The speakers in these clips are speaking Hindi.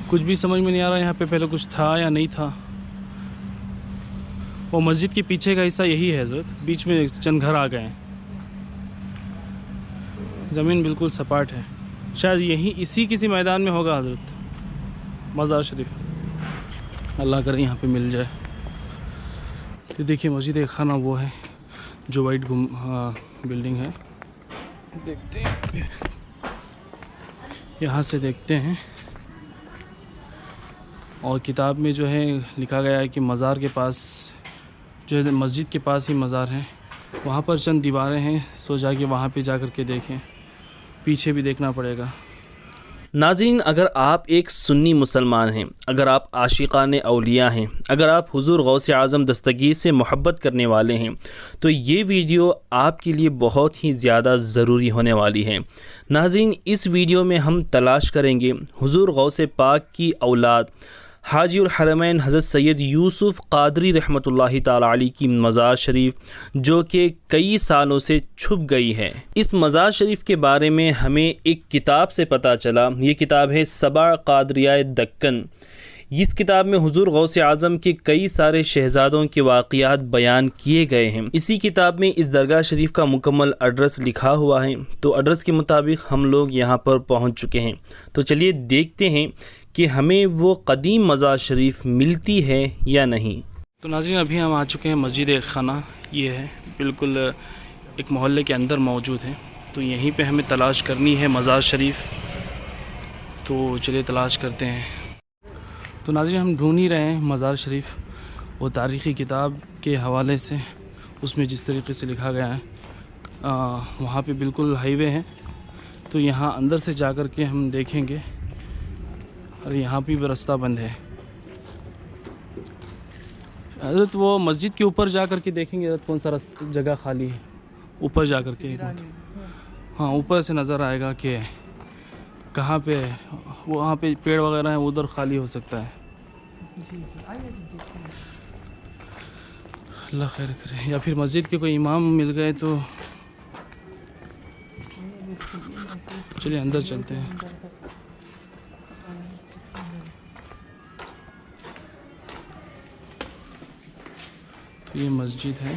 कुछ भी समझ में नहीं आ रहा यहाँ पे पहले कुछ था या नहीं था। वो मस्जिद के पीछे का हिस्सा यही है हज़रत, बीच में चंद घर आ गए हैं। ज़मीन बिल्कुल सपाट है, शायद यहीं इसी किसी मैदान में होगा हज़रत मज़ार शरीफ। अल्लाह करे यहाँ पे मिल जाए। ये देखिए मस्जिद खाना वो है जो वाइट बिल्डिंग है, देखते हैं यहाँ से देखते हैं। और किताब में जो है लिखा गया है कि मज़ार के पास जो है मस्जिद के पास ही मज़ार है, वहाँ पर चंद दीवारें हैं, सो जाके वहाँ पे जा कर के देखें, पीछे भी देखना पड़ेगा। नाज़रीन, अगर आप एक सुन्नी मुसलमान हैं, अगर आप आशिक़ाने औलिया हैं, अगर आप हुज़ूर गौसे आज़म दस्तगीर से मोहब्बत करने वाले हैं, तो ये वीडियो आपके लिए बहुत ही ज़्यादा ज़रूरी होने वाली है। नाज़रीन, इस वीडियो में हम तलाश करेंगे हुज़ूर गौसे पाक की औलाद हाजी उल हरमैन हज़रत सैयद यूसुफ़ क़ादरी रहमतुल्लाहि ताला अलैह की मज़ार शरीफ, जो कि कई सालों से छुप गई है। इस मज़ार शरीफ के बारे में हमें एक किताब से पता चला। ये किताब है सबा क़ादरियाए दक्कन। इस किताब में हुज़ूर गौसे आज़म के कई सारे शहज़ादों के वाक़ियात बयान किए गए हैं। इसी किताब में इस दरगाह शरीफ का मुकम्मल एड्रेस लिखा हुआ है, तो एड्रेस के मुताबिक हम लोग यहाँ पर पहुँच चुके हैं। तो चलिए देखते हैं कि हमें वो कदीम मज़ार शरीफ मिलती है या नहीं। तो नाज़रीन, अभी हम आ चुके हैं मस्जिद खाना। ये है बिल्कुल एक मोहल्ले के अंदर मौजूद है, तो यहीं पे हमें तलाश करनी है मज़ार शरीफ। तो चलिए तलाश करते हैं। तो नाज़रीन, हम ढूंढ ही रहे हैं मज़ार शरीफ। वो तारीख़ी किताब के हवाले से उसमें जिस तरीके से लिखा गया है, वहाँ पे बिल्कुल हाईवे है, तो यहाँ अंदर से जा कर के हम देखेंगे। और यहाँ भी रास्ता बंद है हज़रत। वो मस्जिद के ऊपर जा कर के देखेंगे हज़रत कौन सा जगह खाली है, ऊपर जा कर के। हाँ, ऊपर से नज़र आएगा कि कहाँ पे वहाँ पे पेड़ वगैरह हैं, उधर खाली हो सकता है। अल्लाह खैर करे। या फिर मस्जिद के कोई इमाम मिल गए तो चलिए अंदर चलते हैं। तो ये मस्जिद है,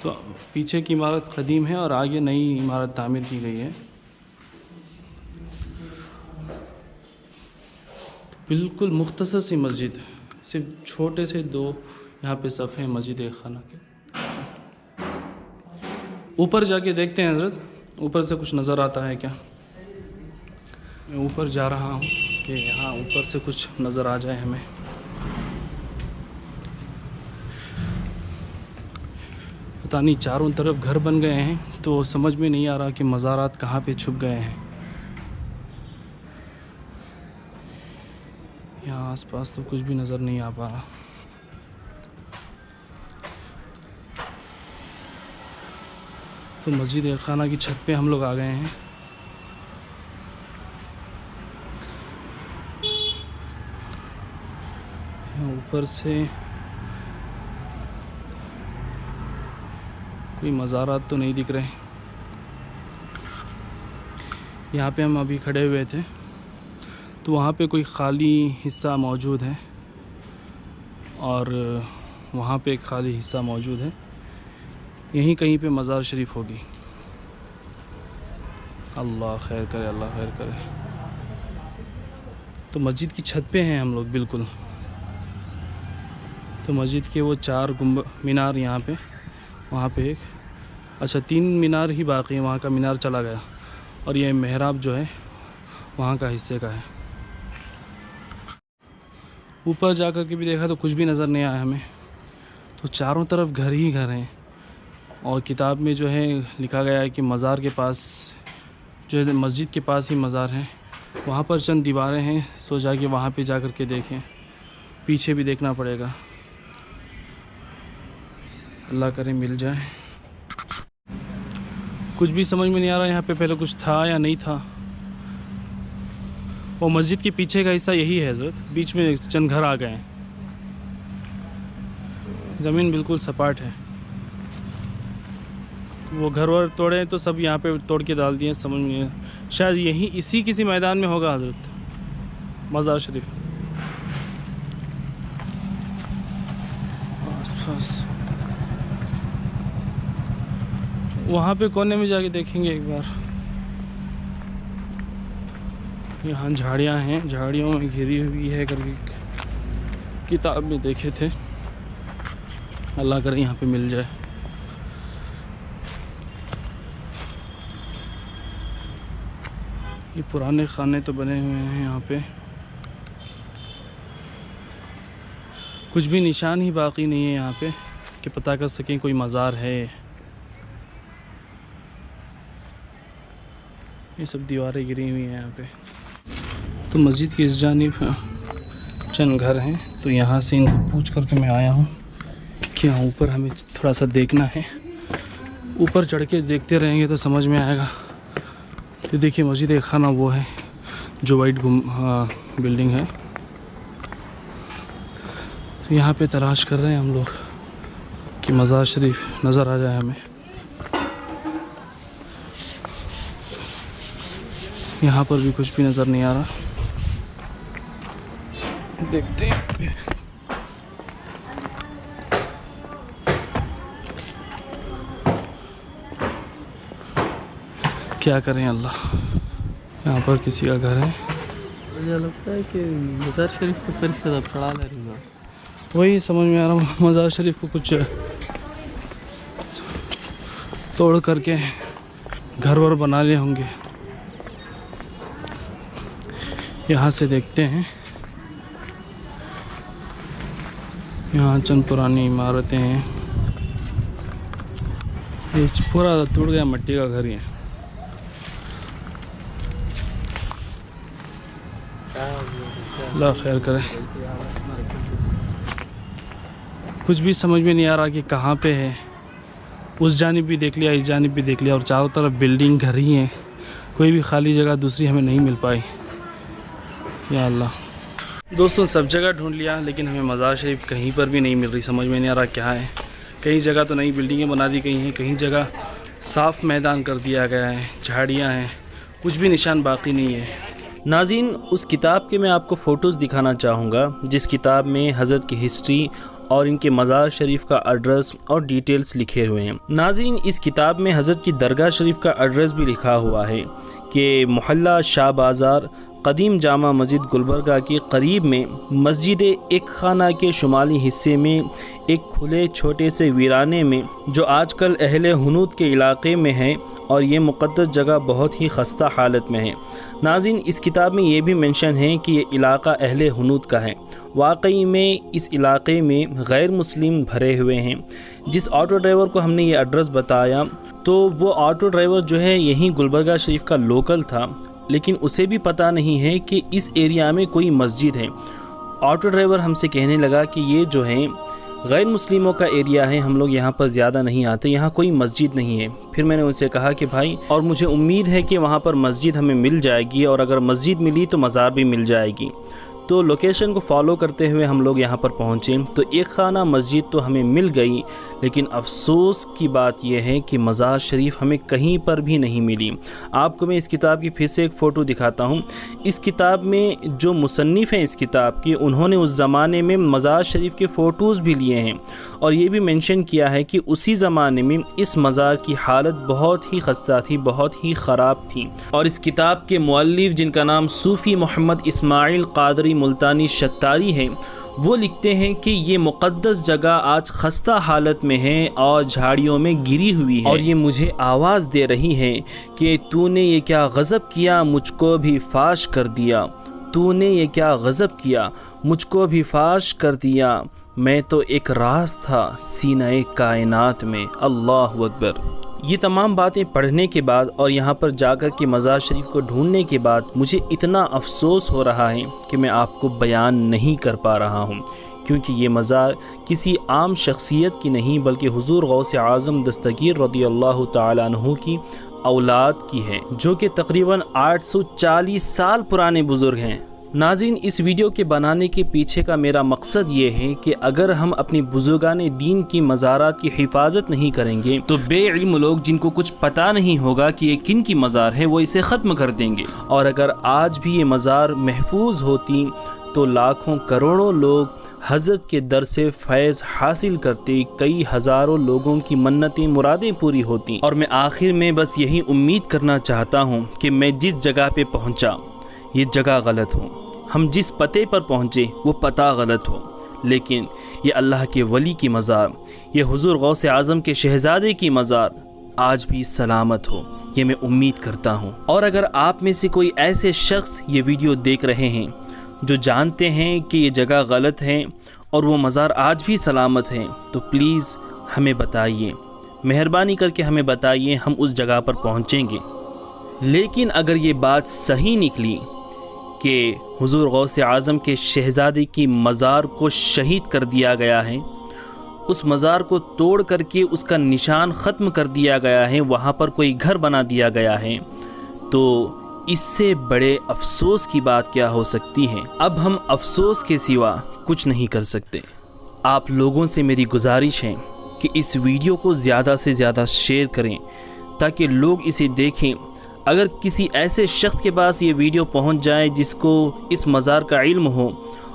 तो पीछे की इमारत क़दीम है और आगे नई इमारत तामीर की गई है। बिल्कुल मुख्तसर सी मस्जिद है, सिर्फ छोटे से 2 यहाँ पे सफ़े हैं मस्जिद खाना के। ऊपर जाके देखते हैं हज़रत, ऊपर से कुछ नज़र आता है क्या। मैं ऊपर जा रहा हूँ कि यहाँ ऊपर से कुछ नज़र आ जाए हमें। पता नहीं, चारों तरफ घर बन गए हैं, तो समझ में नहीं आ रहा कि मज़ारात कहाँ पे छुप गए हैं। यहाँ आसपास तो कुछ भी नज़र नहीं आ पा रहा। तो मस्जिद खाना की छत पे हम लोग आ गए हैं। ऊपर से कोई मज़ारात तो नहीं दिख रहे। यहाँ पे हम अभी खड़े हुए थे, तो वहाँ पे कोई ख़ाली हिस्सा मौजूद है और वहाँ पे एक ख़ाली हिस्सा मौजूद है। यहीं कहीं पे मज़ार शरीफ होगी। अल्लाह खैर करे, अल्लाह खैर करे। तो मस्जिद की छत पे हैं हम लोग बिल्कुल। तो मस्जिद के वो 4 मीनार यहाँ पे, वहाँ पे एक, अच्छा 3 मीनार ही बाकी है, वहाँ का मीनार चला गया। और ये मेहराब जो है वहाँ का हिस्से का है। ऊपर जा कर के भी देखा तो कुछ भी नज़र नहीं आया हमें। तो चारों तरफ घर ही घर हैं। और किताब में जो है लिखा गया है कि मज़ार के पास जो है मस्जिद के पास ही मज़ार है, वहाँ पर चंद दीवारें हैं, सो जाके वहाँ पे जा कर के देखें, पीछे भी देखना पड़ेगा। अल्लाह करे मिल जाए। कुछ भी समझ में नहीं आ रहा यहाँ पे पहले कुछ था या नहीं था। वो मस्जिद के पीछे का हिस्सा यही है हज़रत, बीच में चंद घर आ गए हैं। ज़मीन बिल्कुल सपाट है। वो घर वर तोड़े तो सब यहाँ पे तोड़ के डाल दिए, समझ में शायद यहीं इसी किसी मैदान में होगा हज़रत मज़ार शरीफ आस पास वहाँ पे कोने में जाके देखेंगे एक बार। यहाँ झाड़ियाँ हैं, झाड़ियों में घिरी हुई है करके किताब में देखे थे। अल्लाह करे यहाँ पे मिल जाए। ये पुराने खाने तो बने हुए हैं यहाँ पे, कुछ भी निशान ही बाकी नहीं है यहाँ पे कि पता कर सकें कोई मज़ार है। ये सब दीवारें गिरी हुई हैं यहाँ पे। तो मस्जिद की इस जानिब चंद घर हैं, तो यहाँ से इनको पूछ करके मैं आया हूँ कि यहाँ ऊपर हमें थोड़ा सा देखना है। ऊपर चढ़ के देखते रहेंगे तो समझ में आएगा। तो देखिए मस्जिद खाना वो है जो वाइट बिल्डिंग है। तो यहाँ पे तलाश कर रहे हैं हम लोग कि मज़ार शरीफ नज़र आ जाए हमें। यहाँ पर भी कुछ भी नज़र नहीं आ रहा, देखते हैं। क्या करें अल्लाह। यहाँ पर किसी का घर है। मुझे लगता है कि मज़ार शरीफ को फिर से पड़ा ले रहा है। वही समझ में आ रहा, मज़ार शरीफ को कुछ तोड़ करके घर वर बना लिए होंगे। यहाँ से देखते हैं। यहाँ चंद पुरानी इमारतें हैं। ये पूरा टूट गया मिट्टी का घर ही है। अल्लाह खैर करे। कुछ भी समझ में नहीं आ रहा कि कहाँ पे है। उस जानिब भी देख लिया, इस जानिब भी देख लिया, और चारों तरफ बिल्डिंग घर ही हैं। कोई भी खाली जगह दूसरी हमें नहीं मिल पाई। या अल्लाह। दोस्तों सब जगह ढूंढ लिया लेकिन हमें मज़ार शरीफ कहीं पर भी नहीं मिल रही। समझ में नहीं आ रहा क्या है। कई जगह तो नई बिल्डिंगें बना दी गई हैं, कहीं जगह साफ़ मैदान कर दिया गया है, झाड़ियाँ हैं, कुछ भी निशान बाकी नहीं है। नाज़रीन, उस किताब के मैं आपको फ़ोटोज़ दिखाना चाहूँगा जिस किताब में हज़रत की हिस्ट्री और इनके मज़ार शरीफ का एड्रेस और डिटेल्स लिखे हुए हैं। नाज़रीन, इस किताब में हज़रत की दरगाह शरीफ का एड्रेस भी लिखा हुआ है कि मोहल्ला शाह बाज़ार कदीम जामा मस्जिद गुलबर्गा के करीब में मस्जिद एक खाना के शुमाली हिस्से में एक खुले छोटे से वीराने में, जो आजकल अहले हुनूद के इलाके में है, और ये मुक़द्दस जगह बहुत ही खस्ता हालत में है। नाज़रीन, इस किताब में ये भी मेंशन है कि ये इलाका अहले हुनूद का है। वाकई में इस इलाके में गैर मुस्लिम भरे हुए हैं। जिस ऑटो ड्राइवर को हमने ये एड्रेस बताया तो वो ऑटो ड्राइवर जो है यहीं गुलबर्गा शरीफ का लोकल था, लेकिन उसे भी पता नहीं है कि इस एरिया में कोई मस्जिद है। ऑटो ड्राइवर हमसे कहने लगा कि ये जो है गैर मुस्लिमों का एरिया है, हम लोग यहाँ पर ज़्यादा नहीं आते, यहाँ कोई मस्जिद नहीं है। फिर मैंने उनसे कहा कि भाई, और मुझे उम्मीद है कि वहाँ पर मस्जिद हमें मिल जाएगी, और अगर मस्जिद मिली तो मज़ार भी मिल जाएगी। तो लोकेशन को फॉलो करते हुए हम लोग यहाँ पर पहुँचे तो एक खाना मस्जिद तो हमें मिल गई, लेकिन अफसोस की बात यह है कि मज़ार शरीफ हमें कहीं पर भी नहीं मिली। आपको मैं इस किताब की फिर से एक फ़ोटो दिखाता हूँ। इस किताब में जो मुसन्निफ़ हैं इस किताब की, उन्होंने उस ज़माने में मज़ार शरीफ के फ़ोटोज़ भी लिए हैं, और ये भी मेंशन किया है कि उसी ज़माने में इस मज़ार की हालत बहुत ही खस्ता थी, बहुत ही ख़राब थी। और इस किताब के मुअल्लिफ़, जिनका नाम सूफ़ी मोहम्मद इस्माइल क़ादरी मुल्तानी शत्तारी है, वो लिखते हैं कि ये मुक़द्दस जगह आज खस्ता हालत में है और झाड़ियों में गिरी हुई है, और ये मुझे आवाज़ दे रही है कि तूने ये क्या गज़ब किया, मुझको भी फाश कर दिया। तूने ये क्या गज़ब किया, मुझको भी फाश कर दिया। मैं तो एक राज था सीने कायनात में। अल्लाहु अकबर। ये तमाम बातें पढ़ने के बाद और यहाँ पर जाकर के मज़ार शरीफ को ढूंढने के बाद मुझे इतना अफसोस हो रहा है कि मैं आपको बयान नहीं कर पा रहा हूँ, क्योंकि ये मज़ार किसी आम शख्सियत की नहीं बल्कि हुज़ूर गौसे आज़म दस्तगीर रज़ियल्लाहु ताला अन्हु की औलाद की है, जो कि तकरीबन 840 साल पुराने बुज़ुर्ग हैं। नाज़रीन, इस वीडियो के बनाने के पीछे का मेरा मकसद ये है कि अगर हम अपनी बुजुर्गान दीन की मज़ारात की हिफाजत नहीं करेंगे तो बेइल्म लोग जिनको कुछ पता नहीं होगा कि ये किन की मज़ार है वो इसे ख़त्म कर देंगे। और अगर आज भी ये मज़ार महफूज होती तो लाखों करोड़ों लोग हज़रत के दर से फैज़ हासिल करते, कई हज़ारों लोगों की मन्नतें मुरादें पूरी होती। और मैं आखिर में बस यही उम्मीद करना चाहता हूँ कि मैं जिस जगह पे पहुँचा ये जगह गलत हो, हम जिस पते पर पहुँचे वो पता गलत हो, लेकिन ये अल्लाह के वली की मज़ार, ये हुज़ूर गौसे आज़म के शहज़ादे की मज़ार आज भी सलामत हो, ये मैं उम्मीद करता हूँ। और अगर आप में से कोई ऐसे शख्स ये वीडियो देख रहे हैं जो जानते हैं कि ये जगह गलत है और वो मज़ार आज भी सलामत है, तो प्लीज़ हमें बताइए, मेहरबानी करके हमें बताइए, हम उस जगह पर पहुँचेंगे। लेकिन अगर ये बात सही निकली कि हुज़ूर गौसे आज़म के शहज़ादे की मज़ार को शहीद कर दिया गया है, उस मज़ार को तोड़ करके उसका निशान ख़त्म कर दिया गया है, वहाँ पर कोई घर बना दिया गया है, तो इससे बड़े अफसोस की बात क्या हो सकती है। अब हम अफसोस के सिवा कुछ नहीं कर सकते। आप लोगों से मेरी गुजारिश है कि इस वीडियो को ज़्यादा से ज़्यादा शेयर करें ताकि लोग इसे देखें। अगर किसी ऐसे शख्स के पास ये वीडियो पहुंच जाए जिसको इस मज़ार का इल्म हो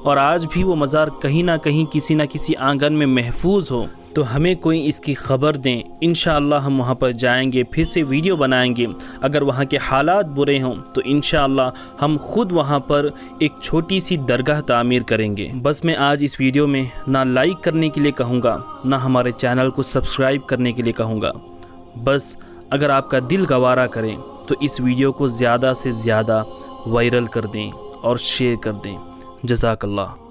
और आज भी वो मज़ार कहीं ना कहीं किसी न किसी आंगन में महफूज हो, तो हमें कोई इसकी ख़बर दें। इंशाअल्लाह हम वहाँ पर जाएंगे, फिर से वीडियो बनाएंगे। अगर वहाँ के हालात बुरे हों तो इंशाअल्लाह हम ख़ुद वहाँ पर एक छोटी सी दरगाह तामीर करेंगे। बस मैं आज इस वीडियो में ना लाइक करने के लिए कहूँगा, ना हमारे चैनल को सब्सक्राइब करने के लिए कहूँगा। बस अगर आपका दिल गवारा करें तो इस वीडियो को ज़्यादा से ज़्यादा वायरल कर दें और शेयर कर दें। जज़ाकल्लाह।